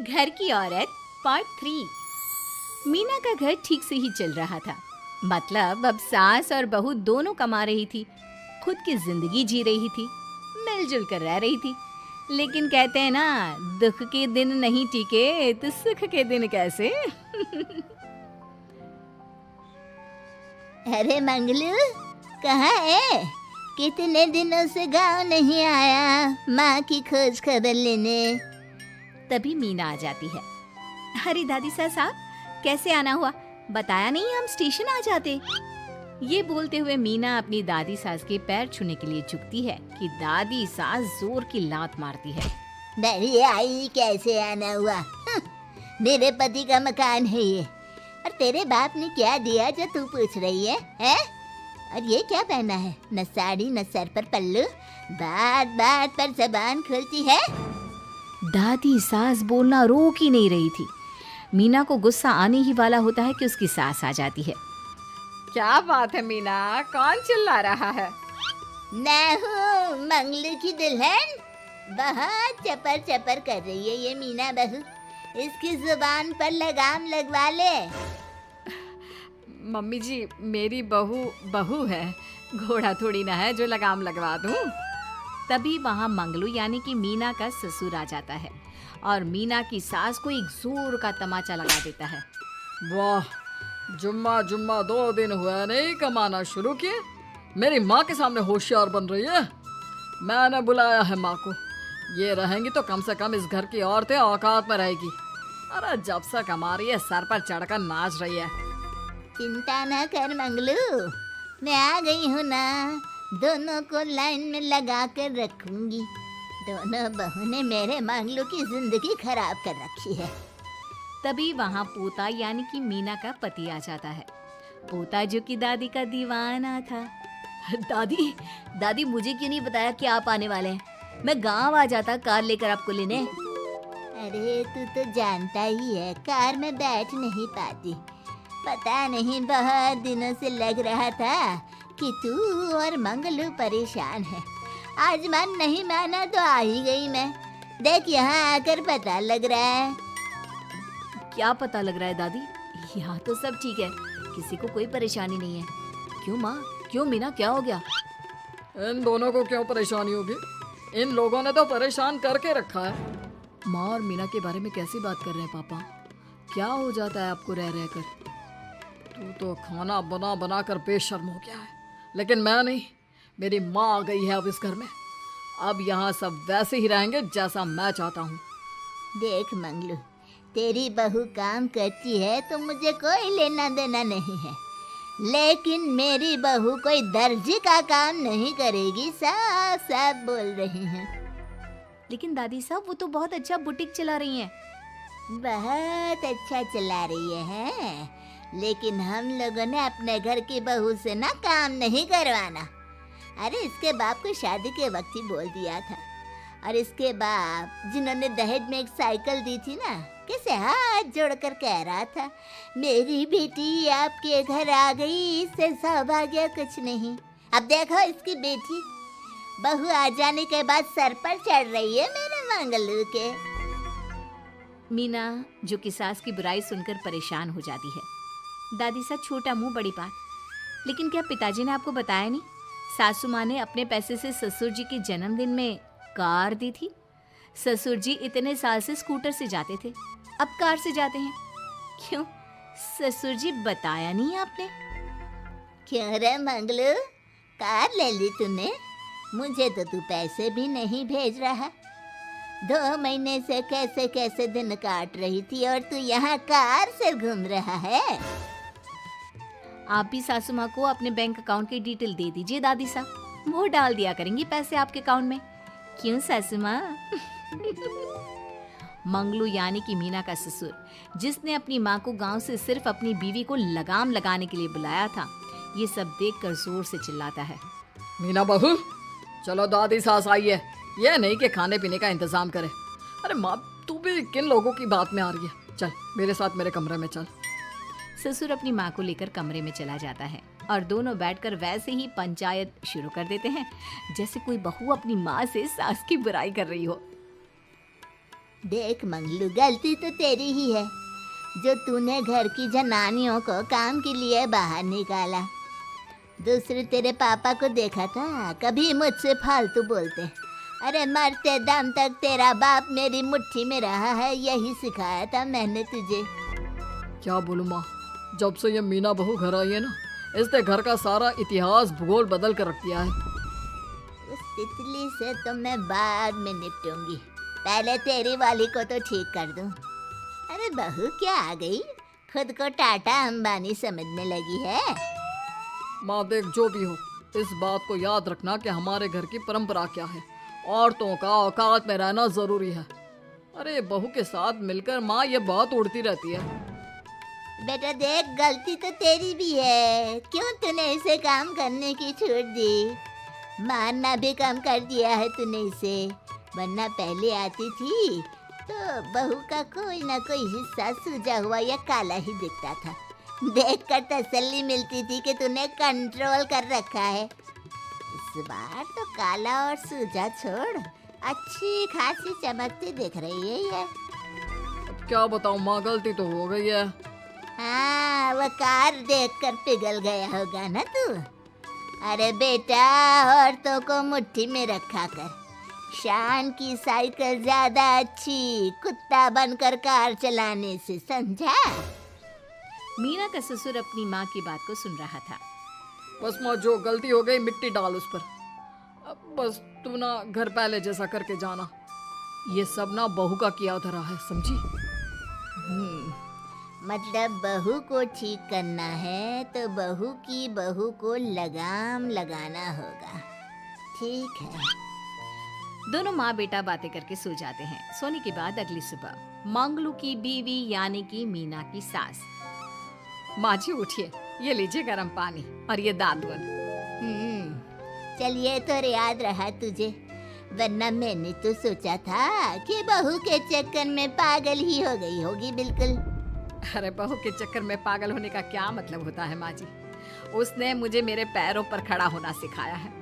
घर की औरत पार्ट 3। मीना का घर ठीक से ही चल रहा था। मतलब अब सास और बहू दोनों कमा रही थी, खुद की जिंदगी जी रही थी, मिलजुल कर रह रही थी। लेकिन कहते हैं ना, दुख के दिन नहीं टिके तो सुख के दिन कैसे। अरे मंगलू, कहाँ है? कितने दिनों से गांव नहीं आया माँ की खोज खबर लेने। तभी मीना आ जाती है। अरे दादी साहब, कैसे आना हुआ? बताया नहीं, हम स्टेशन आ जाते। ये बोलते हुए मीना अपनी दादी सास के पैर छूने के लिए झुकती है कि दादी सास जोर की लात मारती है। बड़ी आई, कैसे आना हुआ? मेरे पति का मकान है ये। और तेरे बाप ने क्या दिया जो तू पूछ रही है, हैं? और ये क्या पहना है? न साड़ी न सर पर पल्लू, बात बात पर जबान खुलती है। दादी सास बोलना रोक ही नहीं रही थी। मीना को गुस्सा आने ही वाला होता है कि उसकी सास आ जाती है। क्या बात है मीना, कौन चिल्ला रहा है? मैं हूँ मंगलू की दुल्हन। बहुत चपर चपर कर रही है ये मीना बहू। इसकी जुबान पर लगाम लगवा ले। मम्मी जी, मेरी बहू है, घोड़ा थोड़ी ना है जो लगाम लगवा दूं। तभी वहाँ मंगलू यानी कि मीना का ससुर आ जाता है और मीना की सास को एक जोर का तमाचा लगा देता है। वाह, जुम्मा 2 दिन हुआ नहीं कमाना शुरू किए, मेरी माँ के सामने होशियार बन रही है। मैंने बुलाया है माँ को, ये रहेंगी तो कम से कम इस घर की औरतें औकात में रहेगी। अरे जब से कमा रही है सर पर चढ़कर नाच रही है। चिंता ना कर मंगलू, मैं आ गई हूँ ना। दोनों को लाइन में लगा कर रखूंगी। दोनों बहू ने मेरे मंगलू की जिंदगी खराब कर रखी है। तभी वहाँ पोता यानी कि मीना का पति आ जाता है। पोता जो कि दादी का दीवाना था। दादी मुझे क्यों नहीं बताया कि आप आने वाले हैं? मैं गांव आ जाता कार लेकर आपको लेने। अरे तू तो जानता ही है, कार में बैठ नहीं पाती। पता नहीं, बहुत दिनों से लग रहा था कि तू और मंगलू परेशान है। आज मन नहीं माना तो आ ही गई मैं। देख, यहाँ आकर पता लग रहा है। क्या पता लग रहा है दादी? यहाँ तो सब ठीक है, किसी को कोई परेशानी नहीं है। क्यों माँ, क्यों मीना, क्या हो गया? इन दोनों को क्यों परेशानी होगी? इन लोगों ने तो परेशान करके रखा है। माँ और मीना के बारे में कैसी बात कर रहे हैं पापा? क्या हो जाता है आपको रह रह कर? तू तो खाना बना बना कर बेशर्म हो गया है, लेकिन मैं नहीं। मेरी माँ आ गई है अब इस घर में। अब यहाँ सब वैसे ही रहेंगे जैसा मैं चाहता हूँ। देख मंगलू, तेरी बहू काम करती है तो मुझे कोई लेना देना नहीं है, लेकिन मेरी बहू कोई दर्जी का काम नहीं करेगी। साफ साफ बोल रही हैं। लेकिन दादी साहब, वो तो बहुत अच्छा बुटीक चला रही हैं। बहुत अच्छा चला रही है, लेकिन हम लोगों ने अपने घर की बहू से ना काम नहीं करवाना। अरे इसके बाप को शादी के वक्त ही बोल दिया था। और इसके बाप जिन्होंने दहेज में एक साइकिल दी थी ना, कैसे हाथ जोड़कर कह रहा था, मेरी बेटी आपके घर आ गई, इससे सौभाग्य कुछ नहीं। अब देखो इसकी बेटी, बहू आ जाने के बाद सर पर चढ़ रही है मेरे मंगलू के। मीना जो कि सास की बुराई सुनकर परेशान हो जाती है। दादी सा छोटा मुंह बड़ी बात। लेकिन क्या पिताजी ने आपको बताया नहीं? सासू माँ ने अपने पैसे से ससुर जी के जन्मदिन में कार दी थी। ससुर जी इतने साल से स्कूटर से जाते थे, अब कार से जाते हैं। क्यों ससुर जी, बताया नहीं आपने? क्यों रे मंगलू, कार ले ली तूने? मुझे तो तू पैसे भी नहीं भेज रहा। 2 महीने से कैसे कैसे दिन काट रही थी और तू यहाँ कार से घूम रहा है। आप भी सासू माँ को अपने बैंक अकाउंट की डिटेल दे दीजिए दादी साहब, वो डाल दिया करेंगी पैसे आपके अकाउंट में। क्यों सासू माँ? मंगलू यानी कि मीना का ससुर, जिसने अपनी माँ को गांव से सिर्फ अपनी बीवी को लगाम लगाने के लिए बुलाया था, ये सब देखकर जोर से चिल्लाता है। मीना बहू, चलो दादी सास आई है, ये नहीं कि खाने पीने का इंतजाम करे। अरे माँ, तू भी किन लोगों की बात में आ रही है? चल मेरे साथ मेरे कमरे में चल। ससुर अपनी माँ को लेकर कमरे में चला जाता है और दोनों बैठकर वैसे ही पंचायत शुरू कर देते हैं जैसे कोई बहू अपनी माँ से सास की बुराई कर रही हो। देख मंगलू, गलती तो तेरी ही है जो तूने घर की जनानियों को काम के लिए बाहर निकाला। दूसरे तेरे पापा को देखा था, कभी मुझसे फालतू बोलते। अरे मरते दम तक तेरा बाप मेरी मुट्ठी में रहा है, यही सिखाया था मैंने तुझे। क्या बोलूं माँ, जब से ये मीना बहू घर आई है ना, इसने घर का सारा इतिहास भूगोल बदल कर रख दिया है। उस तितली से तो मैं बाद में निपटूंगी, पहले तेरी वाली को तो ठीक कर दूं। अरे बहू क्या आ गई, खुद को टाटा अंबानी समझने लगी है। माँ देख, जो भी हो, इस बात को याद रखना कि हमारे घर की परंपरा क्या है। औरतों का औकात में रहना जरूरी है। अरे बहू के साथ मिलकर माँ ये बहुत उड़ती रहती है। बेटा देख, गलती तो तेरी भी है, क्यों तूने इसे काम करने की छूट दी? मारना भी कम कर दिया है तूने इसे, वरना पहले आती थी तो बहू का कोई ना कोई हिस्सा सूजा हुआ या काला ही दिखता था। देखकर तसल्ली मिलती थी कि तूने कंट्रोल कर रखा है। इस बार तो काला और सूजा छोड़, अच्छी खासी चमकती दिख रही है ये। अब क्या बताऊँ माँ, गलती तो हो गई है। हाँ, वो कार देखकर पिघल गया होगा ना तू। अरे बेटा, औरतों को मुट्ठी में रखा कर। शान की साइकिल ज्यादा अच्छी कुत्ता बनकर कार चलाने से, समझा? मीना का ससुर अपनी माँ की बात को सुन रहा था। बस माँ, जो गलती हो गई मिट्टी डाल उस पर। अब बस तू ना घर पहले जैसा करके जाना। ये सब ना बहू का किया धरा है, समझी? मतलब बहू को ठीक करना है तो बहू की बहू को लगाम लगाना होगा। ठीक है। दोनों माँ बेटा बातें करके सो जाते हैं। सोने के बाद अगली सुबह मंगलू की बीवी यानी कि मीना की सास, माँ जी उठिए, ये लीजिए गर्म पानी और ये दादुन। चलिए तो याद रहा तुझे, वरना मैंने तो सोचा था कि बहू के चक्कर में पागल ही हो गई होगी बिल्कुल। अरे बहू के चक्कर में पागल होने का क्या मतलब होता है माँ जी? उसने मुझे मेरे पैरों पर खड़ा होना सिखाया है।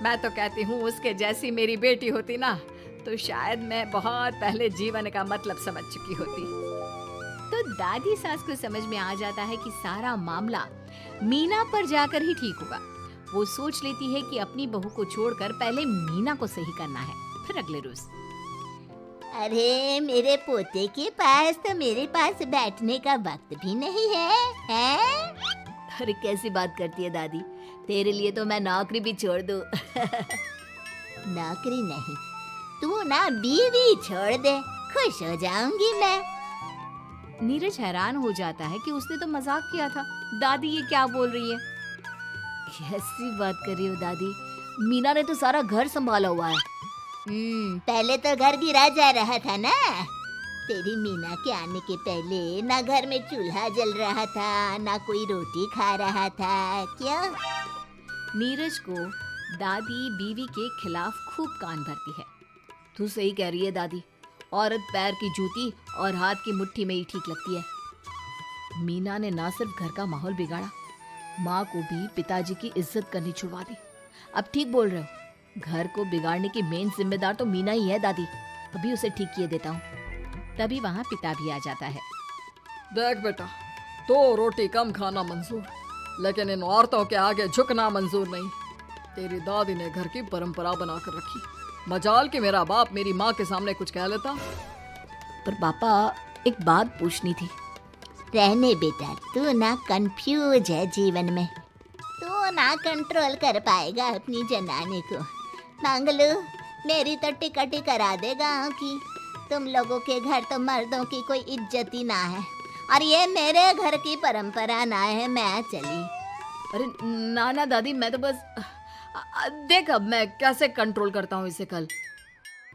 मैं तो कहती हूँ उसके जैसी मेरी बेटी होती ना तो शायद मैं बहुत पहले जीवन का मतलब समझ चुकी होती। तो दादी सास को समझ में आ जाता है कि सारा मामला मीना पर जाकर ही ठीक होगा। वो सोच लेती है कि अपनी बहू को छोड़कर पहले मीना को सही करना है। फिर अगले रोज, अरे मेरे पोते के पास तो मेरे पास बैठने का वक्त भी नहीं है, हैं? अरे कैसी बात करती है दादी, तेरे लिए तो मैं नौकरी भी छोड़ दूं। नौकरी नहीं, तू ना बीवी छोड़ दे, खुश हो जाऊंगी मैं। नीरज हैरान हो जाता है कि उसने तो मजाक किया था। दादी ये क्या बोल रही है? कैसी बात कर रही हो दादी? मीना ने तो सारा घर संभाला हुआ है। पहले तो घर गिरा जा रहा था ना। तेरी मीना के आने के पहले ना घर में चूल्हा जल रहा था, ना कोई रोटी खा रहा था। क्यों? नीरज को दादी बीवी के खिलाफ खूब कान भरती है। तू सही कह रही है दादी, औरत पैर की जूती और हाथ की मुट्ठी में ही ठीक लगती है। मीना ने ना सिर्फ घर का माहौल बिगाड़ा, माँ को भी पिताजी की इज्जत करनी छुड़वा दी। अब ठीक बोल रहे हो, घर को बिगाड़ने की मेन जिम्मेदार तो मीना ही है दादी। अभी उसे ठीक किए देता हूँ। तभी वहाँ पिता भी आ जाता है। देख बेटा, तो रोटी कम खाना मंजूर, लेकिन इन औरतों के आगे झुकना मंजूर नहीं। तेरी दादी ने घर की परंपरा बनाकर रखी। मजाल कि मेरा बाप मेरी माँ के सामने कुछ कह लेता। पर पापा, एक बात पूछनी थी। रहने बेटा, तू ना कंफ्यूज है जीवन में, तू ना कंट्रोल कर पाएगा अपनी जनानी को। मंगलू, मेरी तो टिकट ही करा दे गाँव की। तुम लोगों के घर तो मर्दों की कोई इज्जत ही ना है, और ये मेरे घर की परंपरा ना है। मैं चली। अरे ना ना दादी, मैं तो बस देख अब मैं कैसे कंट्रोल करता हूँ इसे कल।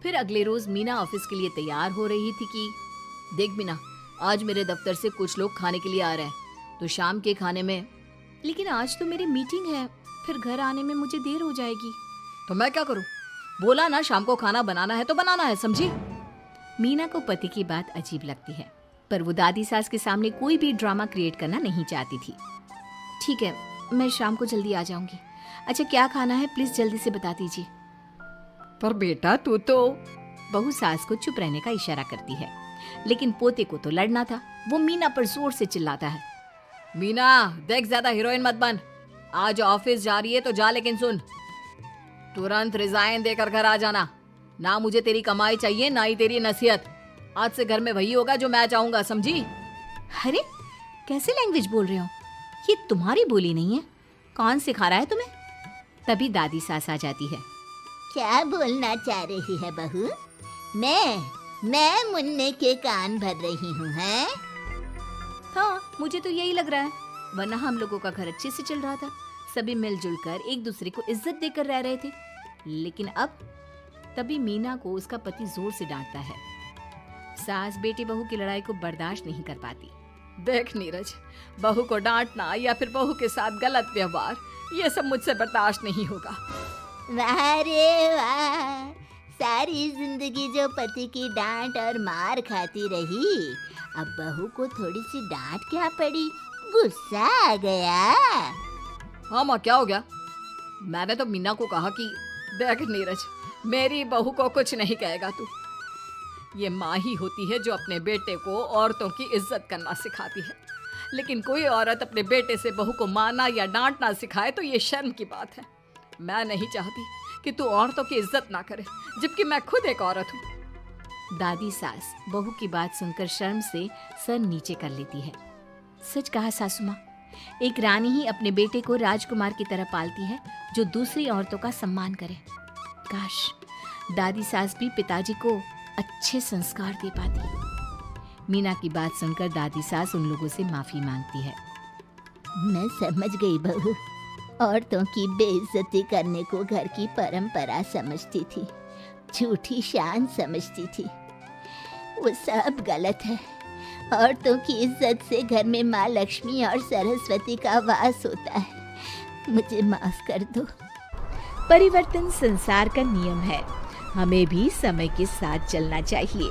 फिर अगले रोज मीना ऑफिस के लिए तैयार हो रही थी कि देख मीना, आज मेरे दफ्तर से कुछ लोग खाने के लिए आ रहे हैं, तो शाम के खाने में। लेकिन आज तो मेरी मीटिंग है, फिर घर आने में मुझे देर हो जाएगी। तो मैं क्या करूँ? बोला ना शाम को खाना बनाना है तो बनाना है, समझी? मीना को पति की बात अजीब लगती है, पर वो दादी सास के सामने कोई भी ड्रामा क्रिएट करना नहीं चाहती थी। ठीक है, मैं शाम को जल्दी आ जाऊंगी। अच्छा क्या खाना है प्लीज जल्दी से बता दीजिए। पर बेटा तू तो बहू सास को चुप रहने का इशारा करती है, लेकिन पोते को तो लड़ना था। वो मीना पर जोर से चिल्लाता है, मीना देख ज्यादा हीरोइन मत बन, आज ऑफिस जा रही है तो जा, लेकिन सुन तुरंत रिजाइन देकर घर आ जाना। ना मुझे तेरी कमाई चाहिए ना ही तेरी नसीहत। आज से घर में वही होगा जो मैं चाहूंगा, समझी? अरे कैसे लैंग्वेज बोल रहे हो, ये तुम्हारी बोली नहीं है, कौन सिखा रहा है तुम्हें? तभी दादी सास आ जाती है। क्या बोलना चाह रही है बहू? मैं मुन्ने के कान भर रही हूँ, हैं? हाँ, मुझे तो यही लग रहा है, वरना हम लोगों का घर अच्छे से चल रहा था, सभी मिलजुल कर एक दूसरे को इज्जत देकर रह रहे थे। लेकिन अब तभी मीना को उसका पति जोर से डांटता है। सास बेटी बहू की लड़ाई को बर्दाश्त नहीं कर पाती। देख नीरज, बहू को डांटना या फिर बहू के साथ गलत व्यवहार, ये सब मुझसे बर्दाश्त नहीं होगा। वाह रे वाह, सारी जिंदगी जो पति की डांट और मार खाती रही, अब बहू को थोड़ी सी डांट क्या पड़ी, गुस्सा आ गया। हाँ माँ, क्या हो गया? मैंने तो मीना को कहा कि देख नीरज, मेरी बहू को कुछ नहीं कहेगा तू। ये माँ ही होती है जो अपने बेटे को औरतों की इज्जत करना सिखाती है, लेकिन कोई औरत अपने बेटे से बहू को मारना या डांटना सिखाए तो ये शर्म की बात है। मैं नहीं चाहती कि तू औरतों की इज्जत ना करे, जबकि मैं खुद एक औरत हूँ। दादी सास बहू की बात सुनकर शर्म से सर नीचे कर लेती है। सच कहा सासू माँ, एक रानी ही अपने बेटे को राजकुमार की तरह पालती है जो दूसरी औरतों का सम्मान करे। काश दादी सास भी पिताजी को अच्छे संस्कार दे पाती। मीना की बात सुनकर दादी सास उन लोगों से माफी मांगती है। मैं समझ गई बहू, औरतों की बेइज्जती करने को घर की परंपरा समझती थी, झूठी शान समझती थी। वो सब गलत है। औरतों की इज्जत से घर में माँ लक्ष्मी और सरस्वती का वास होता है। मुझे माफ कर दो। परिवर्तन संसार का नियम है, हमें भी समय के साथ चलना चाहिए।